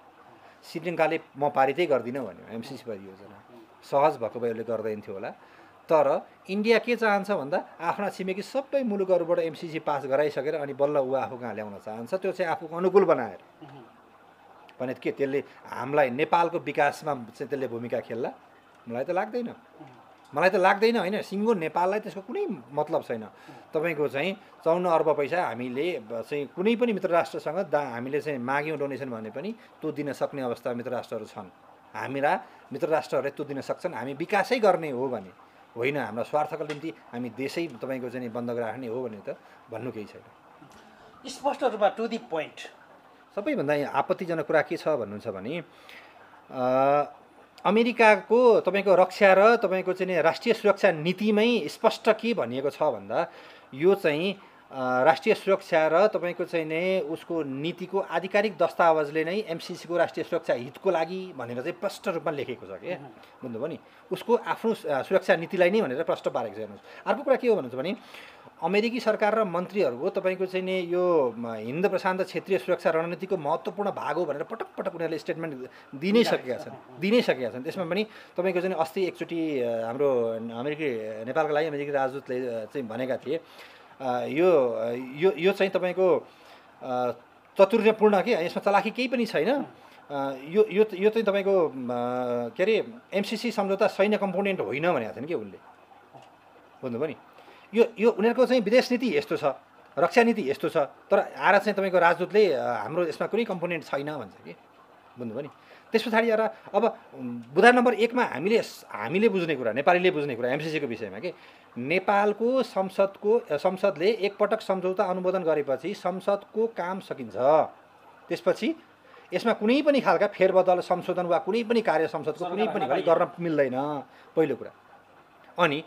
श्रीलङ्काले म पारितै गर्दिनँ भन्यो एमसिसी परियोजना, सहज भएको भए उसले गर्दैन थियो होला। तर इन्डिया के चाहन्छ भन्दा आफ्ना छिमेकी सबै मुलुकहरूबाट एमसिसी पास गराइसकेर अनि बल्ल ऊ आफू कहाँ ल्याउन चाहन्छ, त्यो चाहिँ आफूको अनुकूल बनाएर। भने के त्यसले हामीलाई नेपालको विकासमा चाहिँ त्यसले भूमिका खेल्ला? मलाई त लाग्दैन होइन। सिङ्गो नेपाललाई त्यसको कुनै मतलब छैन। तपाईँको चाहिँ 54 अर्ब पैसा हामीले चाहिँ कुनै पनि मित्र राष्ट्रसँग हामीले चाहिँ माग्यौँ डोनेसन भने पनि त्यो दिन सक्ने अवस्था मित्र राष्ट्रहरू छन्। हाम्रा मित्र राष्ट्रहरूले त्यो दिन सक्छन्। हामी विकासै गर्ने हो भने होइन, हाम्रा स्वार्थको निम्ति हामी देशै तपाईँको चाहिँ बन्द राख्ने हो भने त भन्नु केही छैन। स्पष्ट रूपमा टु दि पोइन्ट। सबैभन्दा आपत्तिजनक कुरा के छ भन्नुहुन्छ भने अमेरिकाको तपाईँको रक्षा र तपाईँको चाहिँ राष्ट्रिय सुरक्षा नीतिमै स्पष्ट के भनिएको छ भन्दा यो चाहिँ राष्ट्रिय सुरक्षा र तपाईँको चाहिँ नै उसको नीतिको आधिकारिक दस्तावेजले नै एमसिसीको राष्ट्रिय सुरक्षा हितको लागि भनेर चाहिँ प्रष्ट रूपमा लेखेको छ क्या, बुझ्नुभयो नि। उसको आफ्नो सुरक्षा नीतिलाई नै भनेर प्रष्ट पारेको छ। हेर्नुहोस्, अर्को कुरा के हो भन्नुहुन्छ भने अमेरिकी सरकार र मन्त्रीहरूको तपाईँको चाहिँ नि यो हिन्द प्रशान्त क्षेत्रीय सुरक्षा रणनीतिको महत्त्वपूर्ण भाग हो भनेर पटक पटक उनीहरूले स्टेटमेन्ट दिनै सकेका छन्। त्यसमा पनि तपाईँको चाहिँ अस्ति एकचोटि हाम्रो अमेरिकी नेपालका लागि अमेरिकी राजदूतले चाहिँ भनेका थिए यो चाहिँ तपाईँको चतुर्यपूर्ण के, यसमा चलाखी केही पनि छैन। यो चाहिँ तपाईँको के अरे एमसिसी सम्झौता सैन्य कम्पोनेन्ट होइन भनेको थियो नि के उसले, बुझ्नुभयो नि। यो उनीहरूको चाहिँ विदेश नीति यस्तो छ, रक्षा नीति यस्तो छ, तर आएर चाहिँ तपाईँको राजदूतले हाम्रो यसमा कुनै कम्पोनेन्ट छैन भन्छ कि, बुझ्नुभयो नि। त्यस पछाडि आएर अब बुँदा नम्बर 1 मा हामीले बुझ्ने कुरा, नेपालीले बुझ्ने कुरा एमसिसीको विषयमा के नेपालको संसदले एकपटक सम्झौता अनुमोदन गरेपछि संसदको काम सकिन्छ। त्यसपछि यसमा कुनै पनि खालका फेरबदल संशोधन वा कुनै पनि कार्य संसदको कुनै पनि गरी गर्न मिल्दैन, पहिलो कुरा। अनि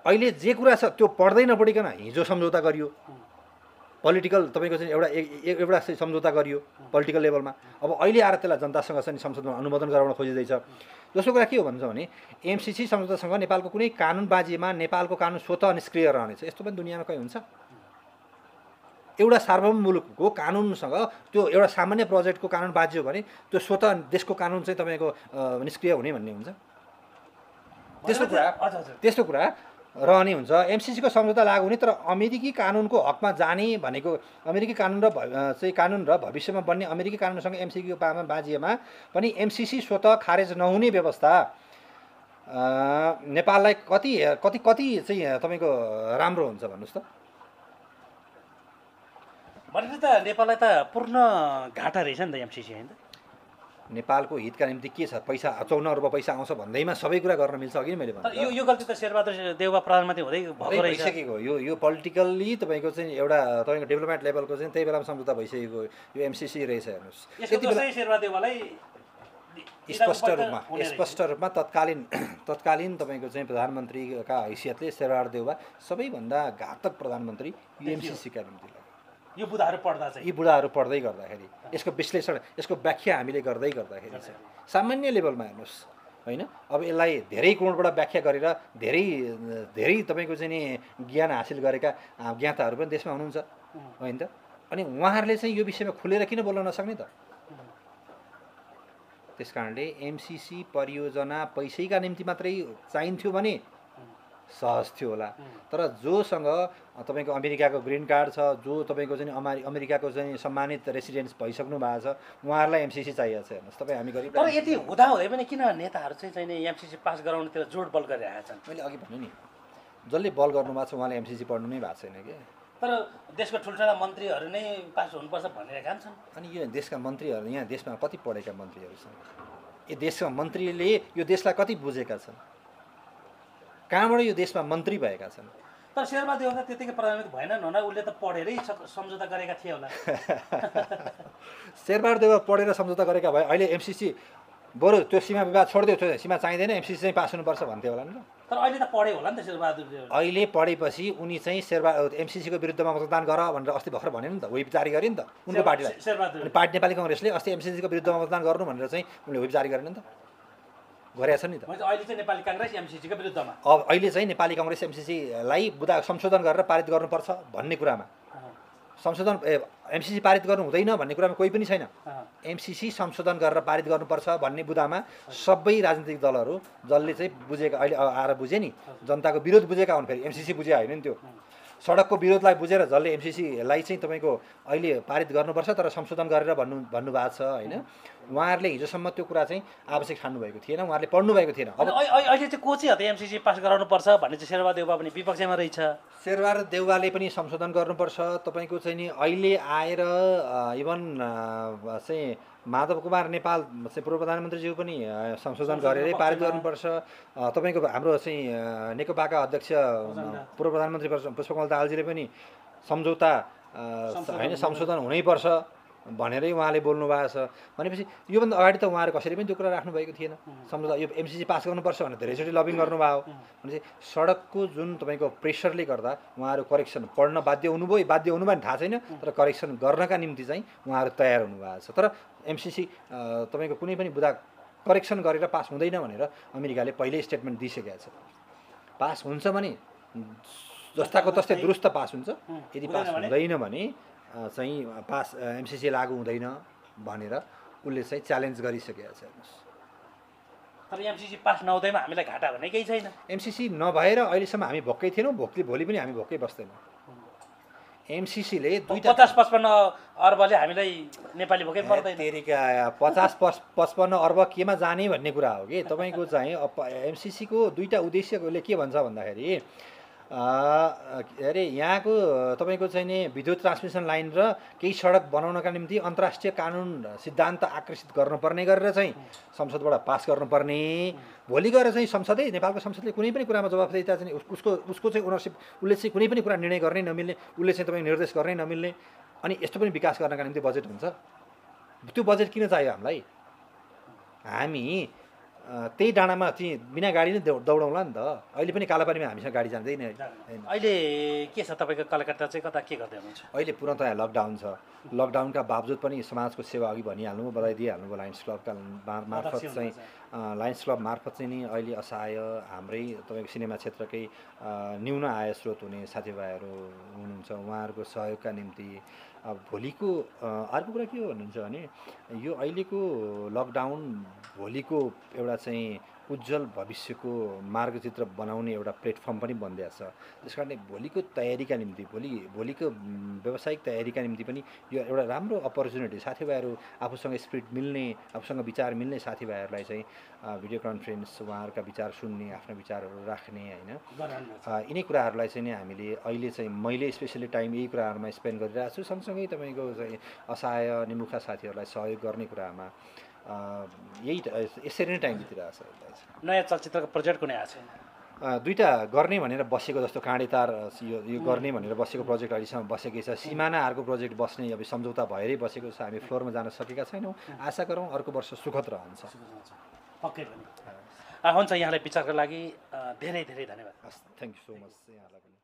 अहिले जे कुरा छ त्यो पढ्दै नपढिकन हिजो सम्झौता गरियो, पोलिटिकल तपाईँको चाहिँ एउटा सम्झौता गरियो पोलिटिकल लेभलमा। अब अहिले आएर त्यसलाई जनतासँग चाहिँ संसदमा अनुमोदन गराउन खोजिँदैछ। दोस्रो कुरा के हो भन्छ भने एमसिसी सम्झौतासँग नेपालको कुनै कानुन बाजीमा नेपालको कानुन स्वतः निष्क्रिय रहनेछ, यस्तो पनि दुनियाँमा कहीँ हुन्छ? एउटा सार्वभौम मुलुकको कानुनसँग त्यो एउटा सामान्य प्रोजेक्टको कानुन बाजी हो भने त्यो स्वतः देशको कानुन चाहिँ तपाईँको निष्क्रिय हुने भन्ने हुन्छ? त्यस्तो कुरा हजुर हजुर त्यस्तो कुरा रहने हुन्छ। एमसिसीको सम्झौता लागू हुने, तर अमेरिकी कानुनको हकमा जाने भनेको अमेरिकी कानुन र चाहिँ कानुन र भविष्यमा बन्ने अमेरिकी कानुनसँग एमसिसीको पामा बाजिएमा पनि एमसिसी स्वतः खारेज नहुने व्यवस्था नेपाललाई कति कति कति चाहिँ तपाईँको राम्रो हुन्छ भन्नुहोस् त। भनेपछि त नेपाललाई त पूर्ण घाटा रहेछ नि त एमसिसी होइन त? नेपालको हितका निम्ति के छ, पैसा 54 अर्ब पैसा आउँछ भन्दैमा सबै कुरा गर्न मिल्छ। अघि नै मैले तर भने यो गल्ती त शेरबहादुर देउवा प्रधानमन्त्री हुँदै भएको रहेछ। भइसकेको यो पोलिटिकल्ली तपाईँको चाहिँ एउटा तपाईँको डेभलपमेन्ट लेभलको चाहिँ त्यही बेलामा सम्झौता भइसकेको यो एमसिसी रहेछ। हेर्नुहोस् यसको दोषै शेरबहादुर देउवालाई स्पष्ट रूपमा तत्कालीन तपाईँको चाहिँ प्रधानमन्त्रीका हैसियतले शेरबहादुर देउवा सबैभन्दा घातक प्रधानमन्त्री यो एमसिसीका निम्ति लाग्यो। यो बुढाहरू पढ्दा चाहिँ यी बुढाहरू पढ्दै गर्दाखेरि यसको विश्लेषण, यसको व्याख्या हामीले गर्दै गर्दाखेरि चाहिँ सामान्य लेभलमा हेर्नुहोस् होइन। अब यसलाई धेरै कोणबाट व्याख्या गरेर धेरै धेरै तपाईँको चाहिँ नि ज्ञान हासिल गरेका ज्ञाताहरू पनि देशमा हुनुहुन्छ होइन त। अनि उहाँहरूले चाहिँ यो विषयमा खुलेर किन बोल्न नसक्ने त? त्यस कारणले एमसिसी परियोजना पैसैका निम्ति मात्रै चाहिन्थ्यो भने सहज थियो होला, तर जोसँग तपाईँको अमेरिकाको ग्रिन कार्ड छ, जो तपाईँको चाहिँ अमेरिकाको चाहिँ सम्मानित रेसिडेन्स भइसक्नु भएको छ, उहाँहरूलाई एमसिसी चाहिएको छ। हेर्नुहोस् तपाईँ, हामी गरिब। तर यति हुँदाहुँदै पनि किन नेताहरू चाहिँ एमसिसी पास गराउनुतिर जोड बल गरिरहेका छन्? मैले अघि भने नि, जसले बल गर्नुभएको छ उहाँले एमसिसी पढ्नु नै भएको छैन कि। तर देशका ठुल्ठुला मन्त्रीहरू नै पास हुनुपर्छ भनिरहेका छन्। अनि यो देशका मन्त्रीहरू, यहाँ देशमा कति पढेका मन्त्रीहरू छन्? यो देशका मन्त्रीले यो देशलाई कति बुझेका छन्? कहाँबाट यो देशमा मन्त्री भएका छन्? तर शेरबहादुर देउवा त्यतिकै प्रधानमन्त्री भएनन् होला, उसले त पढेरै सम्झौता गरेका थिए होला। शेरबहादुर देउवा पढेर सम्झौता गरेका भए अहिले एमसिसी बरु त्यो सीमा विवाद छोडिदियो, त्यो सीमा चाहिँदैन, एमसिसी चाहिँ पास हुनुपर्छ भन्थ्यो होला नि त। तर अहिले त पढे होला नि त शेरबहादुर देउवा। अहिले पढेपछि उनी चाहिँ एमसिसीको विरुद्धमा मतदान गर भनेर अस्ति भर्खर भन्यो नि त, व्हिप जारी गर्यो नि त उनको पार्टीलाई। अनि पार्टी नेपाली कङ्ग्रेसले अस्ति एमसिसीको विरुद्धमा मतदान गर्नु भनेर चाहिँ उनले व्हिप जारी गरेन नि त, गरेका छन् नि त। अहिले चाहिँ नेपाली काङ्ग्रेस एमसिसीको विरुद्धमा, अब अहिले चाहिँ नेपाली कङ्ग्रेस एमसिसीलाई बुदा संशोधन गरेर पारित गर्नुपर्छ भन्ने कुरामा, संशोधन एमसिसी पारित गर्नु हुँदैन भन्ने कुरामा कोही पनि छैन। एमसिसी संशोधन गरेर पारित गर्नुपर्छ भन्ने बुदामा सबै राजनीतिक दलहरू, जसले चाहिँ बुझेका, अहिले आएर बुझे नि, जनताको विरोध बुझेका हुन्। फेरि एमसिसी बुझे होइन नि, त्यो सडकको विरोधलाई बुझेर जसले एमसिसीलाई चाहिँ तपाईँको अहिले पारित गर्नुपर्छ तर संशोधन गरेर भन्नुभएको छ होइन। उहाँहरूले हिजोसम्म त्यो कुरा चाहिँ आवश्यक ठान्नुभएको थिएन, उहाँहरूले पढ्नुभएको थिएन। अब अहिले चाहिँ को चाहिँ एमसिसी पास गराउनुपर्छ भन्ने चाहिँ शेरबहादुर देउवा पनि विपक्षमा रहेछ। शेरबहादुर देउवाले पनि संशोधन गर्नुपर्छ। तपाईँको चाहिँ नि अहिले आएर इभन चाहिँ माधव कुमार नेपाल चाहिँ पूर्व प्रधानमन्त्रीज्यू पनि संशोधन गरेरै पारित गर्नुपर्छ। तपाईँको हाम्रो चाहिँ नेकपाका अध्यक्ष पूर्व प्रधानमन्त्री पुष्पकमल दाहालजीले पनि सम्झौता होइन संशोधन हुनैपर्छ भनेरै उहाँले बोल्नु भएको छ। भनेपछि योभन्दा अगाडि त उहाँहरू कसैले पनि त्यो कुरा राख्नुभएको थिएन। सम्झौता यो एमसिसी पास गर्नुपर्छ भनेर धेरैचोटि लबिङ गर्नुभयो। भनेपछि सडकको जुन तपाईँको प्रेसरले गर्दा उहाँहरू करेक्सन पढ्न बाध्य हुनुभयो भने थाहा छैन, तर करेक्सन गर्नका निम्ति चाहिँ उहाँहरू तयार हुनुभएको छ। तर एमसिसी तपाईँको कुनै पनि बुदा करेक्सन गरेर पास हुँदैन भनेर अमेरिकाले पहिल्यै स्टेटमेन्ट दिइसकेको छ। पास हुन्छ भने जस्ताको तस्तै दुरुस्त पास हुन्छ, यदि पास हुँदैन भने चाहिँ पास एमसिसी लागू हुँदैन भनेर उसले चाहिँ च्यालेन्ज गरिसकेको छ। हेर्नुहोस्, तर एमसिसी पास नहुँदैमा हामीलाई घाटा भन्ने केही छैन। एमसिसी नभएर अहिलेसम्म हामी भोकै थिएनौँ, भोलि पनि हामी भोकै बस्दैनौँ। एमसिसीले 50-55 अर्बले हामीलाई नेपाली भोकै पर्दैन। तेरिका 50-55 अर्ब केमा जाने भन्ने कुरा हो कि। तपाईँको चाहिँ एमसिसीको दुईवटा उद्देश्यले के भन्छ भन्दाखेरि अरे यहाँको तपाईँको चाहिँ नि विद्युत ट्रान्समिसन लाइन र केही सडक बनाउनका निम्ति अन्तर्राष्ट्रिय कानुन सिद्धान्त आकर्षित गर्नुपर्ने गरेर चाहिँ संसदबाट पास गर्नुपर्ने। भोलि गएर चाहिँ संसदै, नेपालको संसदले कुनै पनि कुरामा जवाफदेहिता चाहिँ उसको चाहिँ ओनरसिप, उसले चाहिँ कुनै पनि कुरा निर्णय गर्नै नमिल्ने, उसले चाहिँ तपाईँ निर्देश गर्नै नमिल्ने। अनि यस्तो पनि विकास गर्नका निम्ति बजेट हुन्छ। त्यो बजेट किन चाहियो हामीलाई? हामी त्यही डाँडामा चाहिँ बिना गाडी नै दौडौँला नि त। अहिले पनि कालापानीमा हामीसँग गाडी जाँदैन। अहिले के छ तपाईँको कलकत्ता चाहिँ कता के गर्दै हुनुहुन्छ? अहिले पुरानो लकडाउन छ। लकडाउनका बावजुद पनि समाजको सेवा अघि भनिहाल्नु, बधाई दिइहाल्नु। लायन्स क्लबका मार्फत चाहिँ लायन्स क्लब मार्फत चाहिँ नि अहिले असहाय हाम्रै तपाईँको सिनेमा क्षेत्रकै न्यून आय स्रोत हुने साथीभाइहरू हुनुहुन्छ, उहाँहरूको सहयोगका निम्ति। भोलिको अर्को कुरा के हो भन्नुहुन्छ भने यो अहिलेको लकडाउन भोलिको एउटा चाहिँ उज्जवल भविष्यको मार्गचित्र बनाउने एउटा प्लेटफर्म पनि बनिदिएको छ। त्यस कारणले भोलिको तयारीका निम्ति भोलिको व्यावसायिक तयारीका निम्ति पनि यो एउटा राम्रो अपर्च्युनिटी। साथीभाइहरू आफूसँग स्पिरिट मिल्ने, आफूसँग विचार मिल्ने साथीभाइहरूलाई चाहिँ भिडियो कन्फरेन्स उहाँहरूका विचार सुन्ने, आफ्ना विचारहरू राख्ने होइन, यिनै कुराहरूलाई चाहिँ नि हामीले अहिले चाहिँ मैले स्पेसली टाइम यही कुराहरूमा स्पेन्ड गरिरहेको छु। सँगसँगै तपाईँको चाहिँ असहाय निमुखा साथीहरूलाई सहयोग गर्ने कुरामा यही यसरी नै टाइम बितिरहेको छ। नयाँ चलचित्रको प्रोजेक्ट कुनै आएको छैन? दुईवटा गर्ने भनेर बसेको, जस्तो काँडे तार यो गर्ने भनेर बसेको प्रोजेक्ट अहिलेसम्म बसेकै छ। सिमानाहरूको प्रोजेक्ट बस्ने अब सम्झौता भएरै बसेको छ। हामी फ्लोरमा जान सकेका छैनौँ। आशा गरौँ अर्को वर्ष सुखद रहन्छ। पक्कै पनि हुन्छ। यहाँलाई विचारको लागि धेरै धेरै धन्यवाद। हस्, थ्याङ्क यू सो मच यहाँलाई पनि।